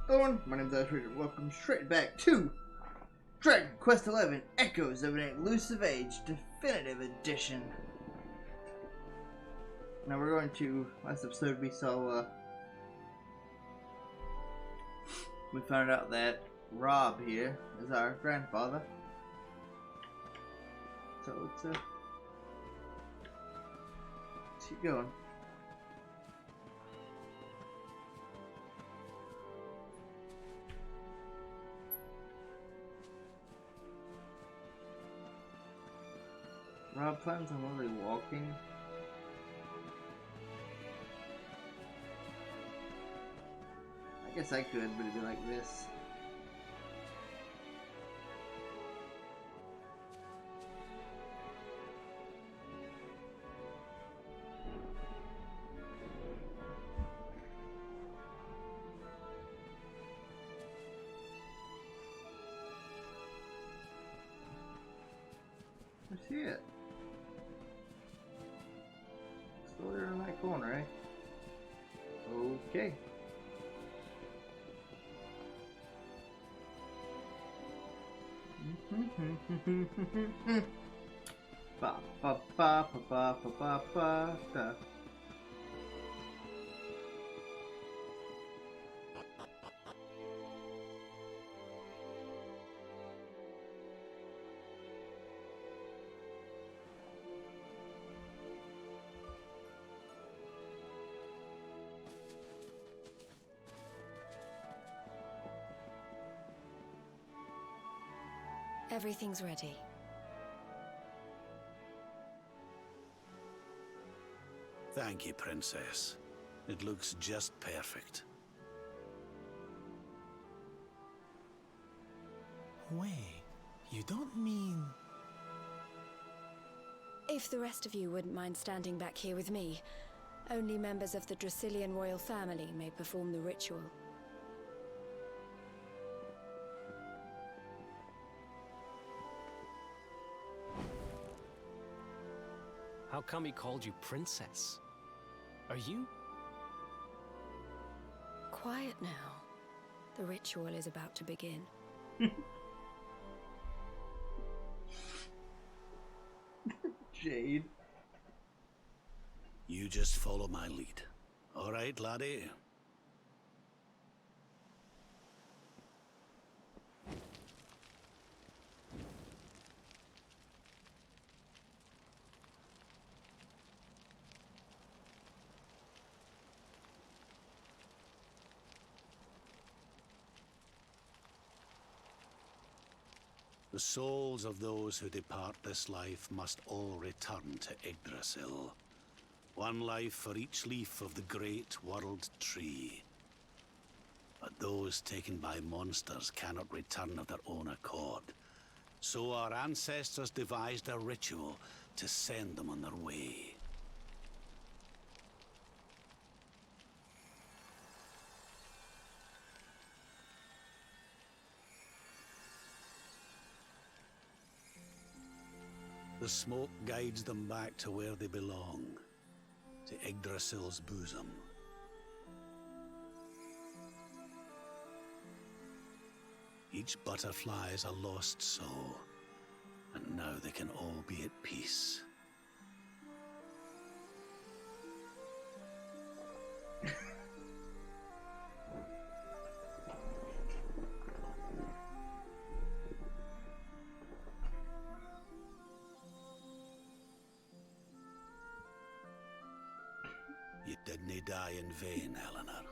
going? My name's Irish. Welcome straight back to Dragon Quest XI Echoes of an Elusive Age Definitive Edition. Now we're going to, last episode we saw, we found out that Rob here is our grandfather. So let's keep going. Rob plans on only walking. I guess I could, but it'd be like this. I see it. Still there in that corner, eh? Okay. Ba ba ba ba ba ba ba ba da. Everything's ready. Thank you, Princess. It looks just perfect. Wait, you don't mean... If the rest of you wouldn't mind standing back here with me, only members of the Dracilian royal family may perform the ritual. How come he called you Princess? Are you? Quiet now. The ritual is about to begin. Jade. You just follow my lead. All right, laddie? The souls of those who depart this life must all return to Yggdrasil. One life for each leaf of the great world tree. But those taken by monsters cannot return of their own accord. So our ancestors devised a ritual to send them on their way. The smoke guides them back to where they belong, to Yggdrasil's bosom. Each butterfly is a lost soul, and now they can all be at peace. You didn't die in vain, Eleanor.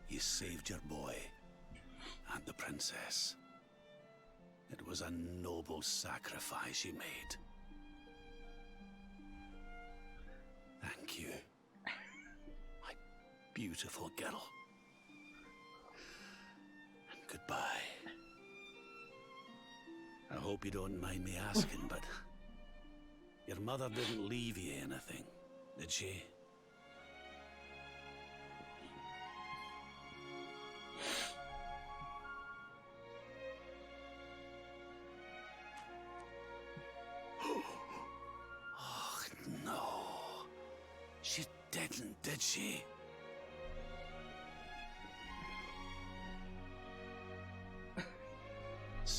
You saved your boy and the princess. It was a noble sacrifice you made. Thank you, my beautiful girl. And goodbye. I hope you don't mind me asking, but your mother didn't leave you anything, did she? Oh, no. She didn't, did she?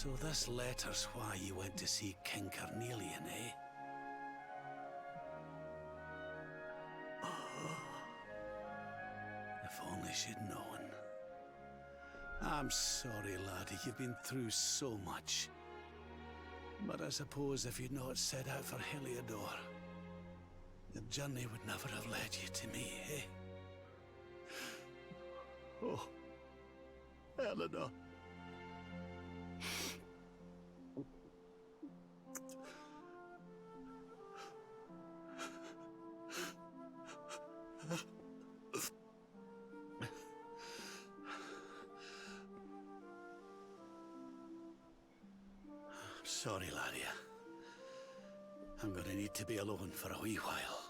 So this letter's why you went to see King Carnelian, eh? If only she'd known. I'm sorry, laddie, you've been through so much. But I suppose if you'd not set out for Heliodor, the journey would never have led you to me, eh? Oh, Eleanor. Sorry, laddie. I'm gonna need to be alone for a wee while.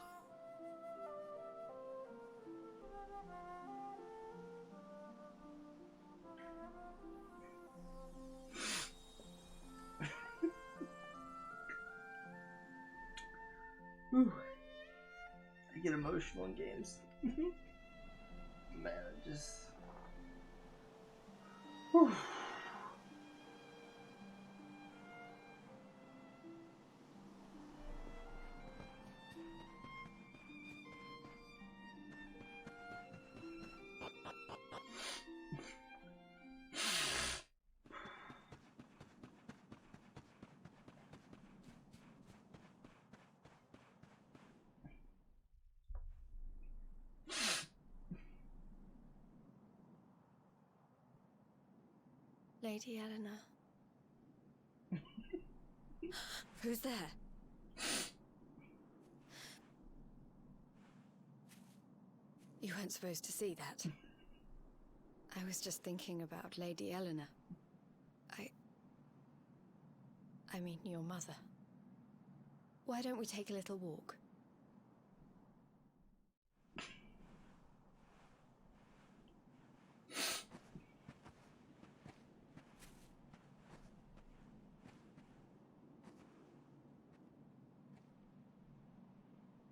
Whew. I get emotional in games. Man, it just... Whew. Lady Eleanor. Who's there? You weren't supposed to see that. I was just thinking about Lady Eleanor. I mean, your mother. Why don't we take a little walk?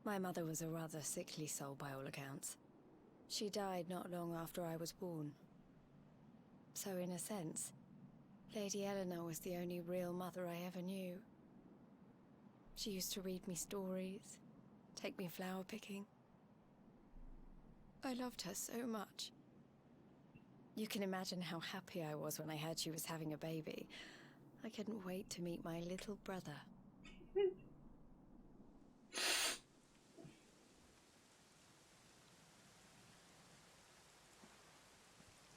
My mother was a rather sickly soul by all accounts. She died not long after I was born. So in a sense, Lady Eleanor was the only real mother I ever knew. She used to read me stories, take me flower picking. I loved her so much. You can imagine how happy I was when I heard she was having a baby. I couldn't wait to meet my little brother.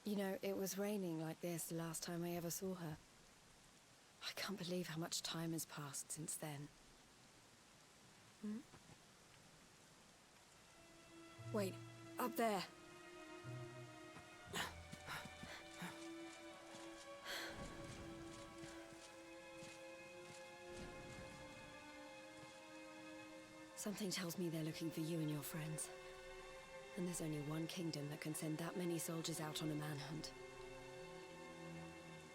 You know, it was raining like this the last time I ever saw her. I can't believe how much time has passed since then. Wait, up there. Something tells me they're looking for you and your friends. And there's only one kingdom that can send that many soldiers out on a manhunt.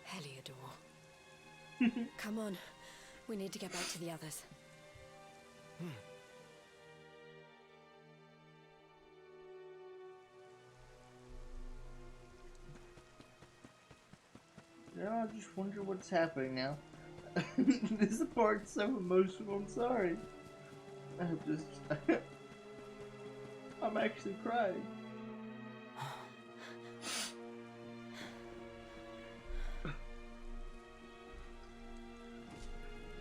Heliodor. Come on. We need to get back to the others. Now I just wonder what's happening now. This part's so emotional, I'm sorry. I'm actually crying.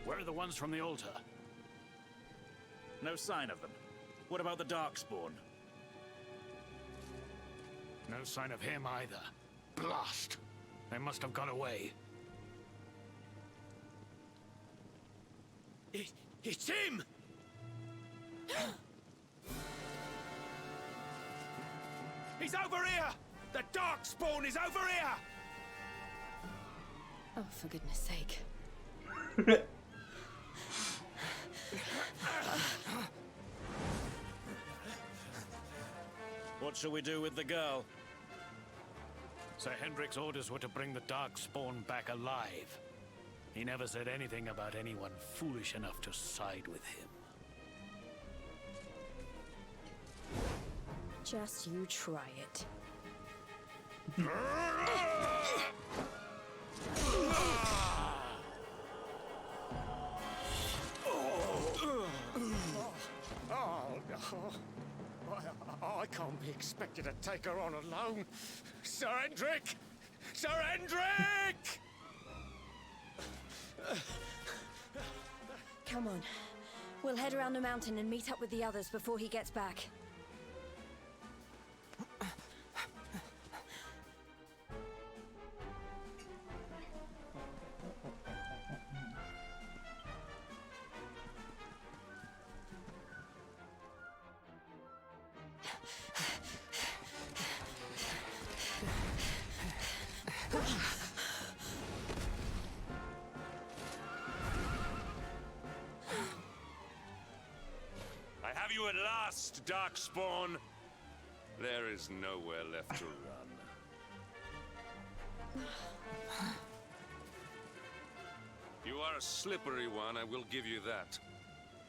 Where are the ones from the altar? No sign of them. What about the Darkspawn? No sign of him either. Blast! They must have gone away. It's him! He's over here! The Darkspawn is over here! Oh, for goodness sake. What shall we do with the girl? Sir Hendrik's orders were to bring the Darkspawn back alive. He never said anything about anyone foolish enough to side with him. Just you try it. to take her on alone. Sir Hendrik! Sir Hendrik! Come on. We'll head around the mountain and meet up with the others before he gets back. I have you at last, Darkspawn. There is nowhere left to run. You are a slippery one, I will give you that.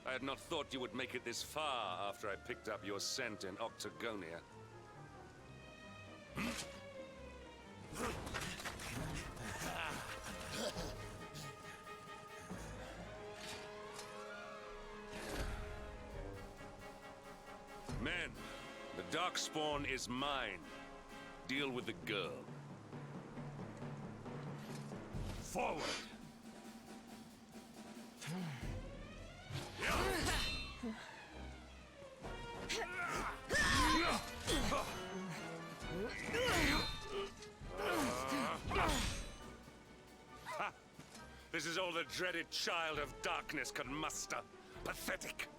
I had not thought you would make it this far after I picked up your scent in Octagonia. Men, the Darkspawn is mine. Deal with the girl. Forward! Ha! This is all the dreaded child of darkness can muster. Pathetic!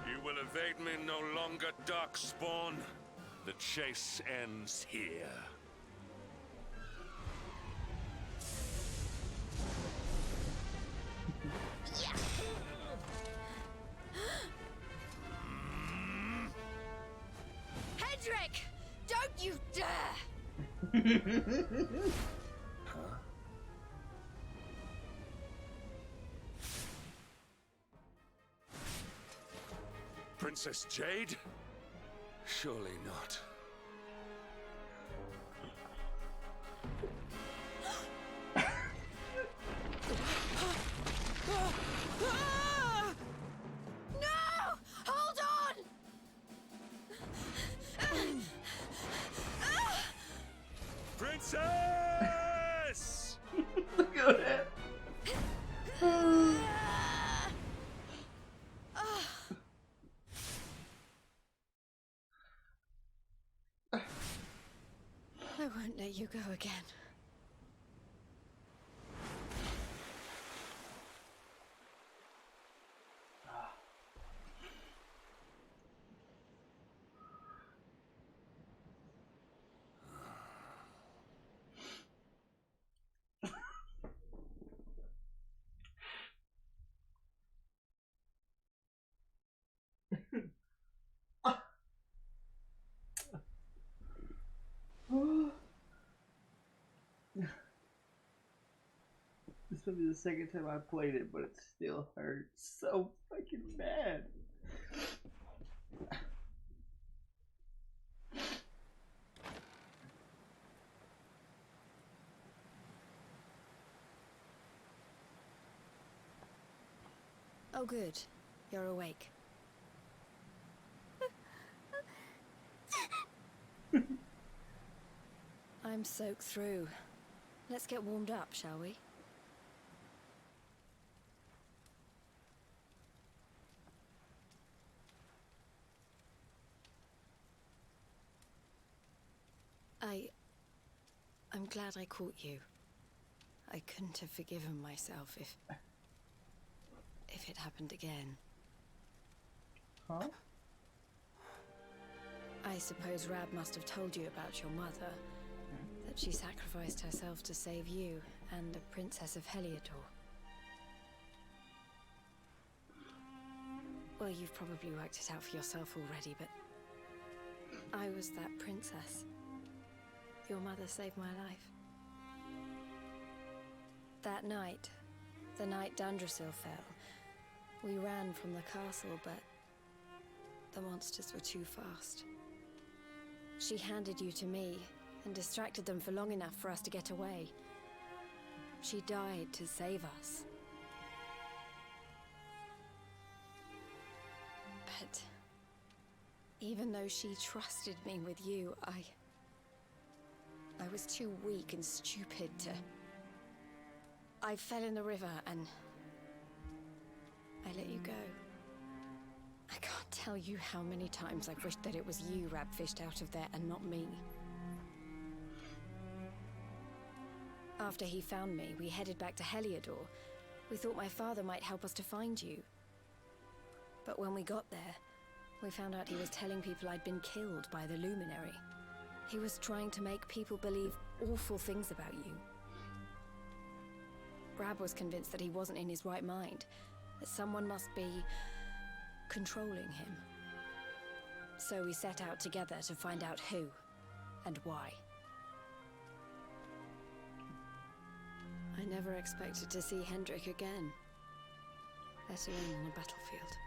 You will evade me no longer, Darkspawn. The chase ends here. Hendrik! Don't you dare! Princess Jade? Surely not. No! Hold on! Princess! Look at that. I won't let you go again. This will be the second time I played it, but it still hurts so fucking bad. Oh, good. You're awake. I'm soaked through. Let's get warmed up, shall we? I'm glad I caught you. I couldn't have forgiven myself if it happened again. Huh? I suppose Rab must have told you about your mother. That she sacrificed herself to save you and the Princess of Heliodor. Well, you've probably worked it out for yourself already, but I was that princess. Your mother saved my life. That night, the night Dundrasil fell, we ran from the castle, but the monsters were too fast. She handed you to me and distracted them for long enough for us to get away. She died to save us. But even though she trusted me with you, I was too weak and stupid to... I fell in the river and I let you go. I can't tell you how many times I've wished that it was you Rab fished out of there and not me. After he found me, we headed back to Heliodor. We thought my father might help us to find you. But when we got there, we found out he was telling people I'd been killed by the Luminary. He was trying to make people believe awful things about you. Rab was convinced that he wasn't in his right mind, that someone must be controlling him. So we set out together to find out who and why. I never expected to see Hendrik again, let alone on a battlefield.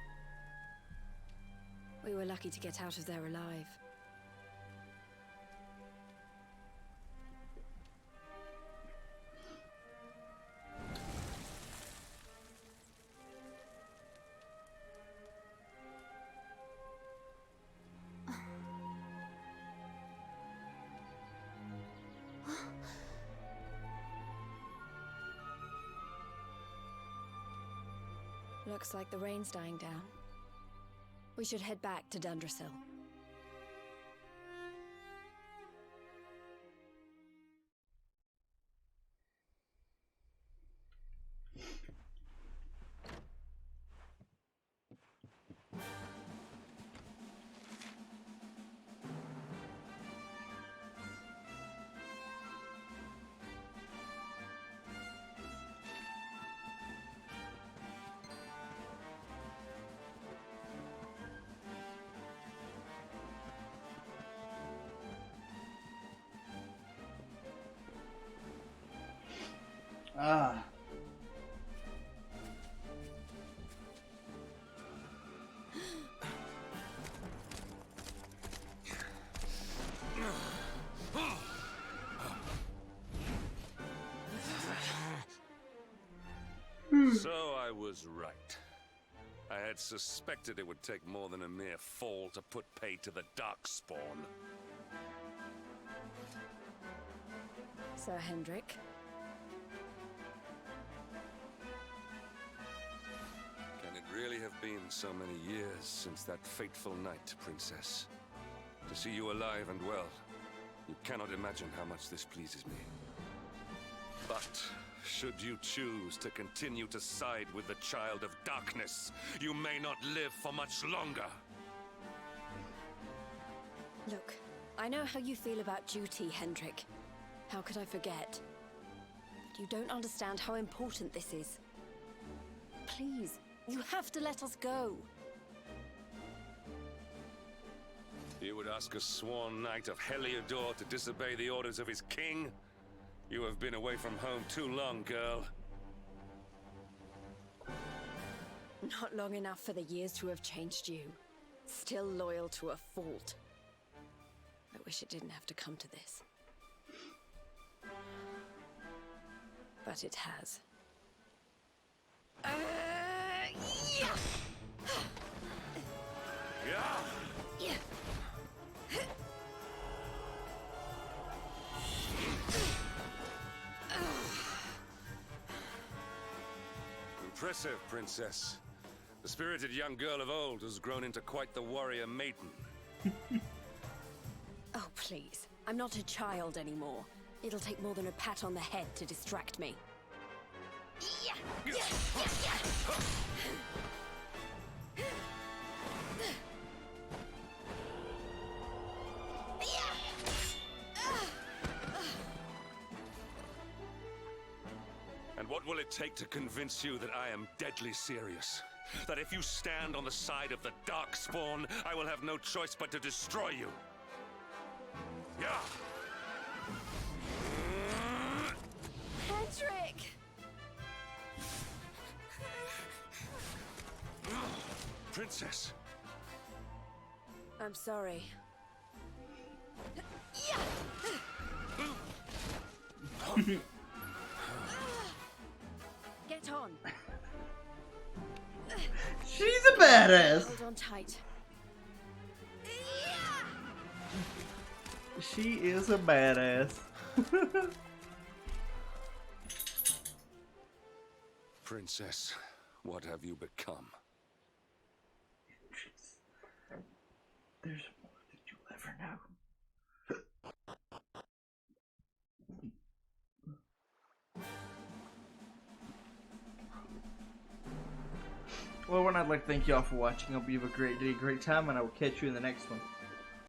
We were lucky to get out of there alive. Looks like the rain's dying down. We should head back to Dundrasil. Ah. So I was right. I had suspected it would take more than a mere fall to put pay to the Darkspawn. Sir Hendrik. Can it really have been so many years since that fateful night, Princess? To see you alive and well, you cannot imagine how much this pleases me. But should you choose to continue to side with the Child of Darkness, you may not live for much longer. Look, I know how you feel about duty, Hendrik. How could I forget? But you don't understand how important this is. Please, you have to let us go. You would ask a sworn knight of Heliodor to disobey the orders of his king? You have been away from home too long, girl. Not long enough for the years to have changed you. Still loyal to a fault. I wish it didn't have to come to this. But it has. Yeah! Yeah! Yeah! Impressive, Princess. The spirited young girl of old has grown into quite the warrior maiden. Oh, please. I'm not a child anymore. It'll take more than a pat on the head to distract me. Yeah! Yeah! Yeah! Yeah! And what will it take to convince you that I am deadly serious? That if you stand on the side of the Darkspawn, I will have no choice but to destroy you? Yeah! Hendrik! Princess! I'm sorry. Get on. She's a badass. Hold on tight. She is a badass. Princess, what have you become? There's more than you'll ever know. Well, I'd like to thank you all for watching. I hope you have a great day, great time, and I will catch you in the next one.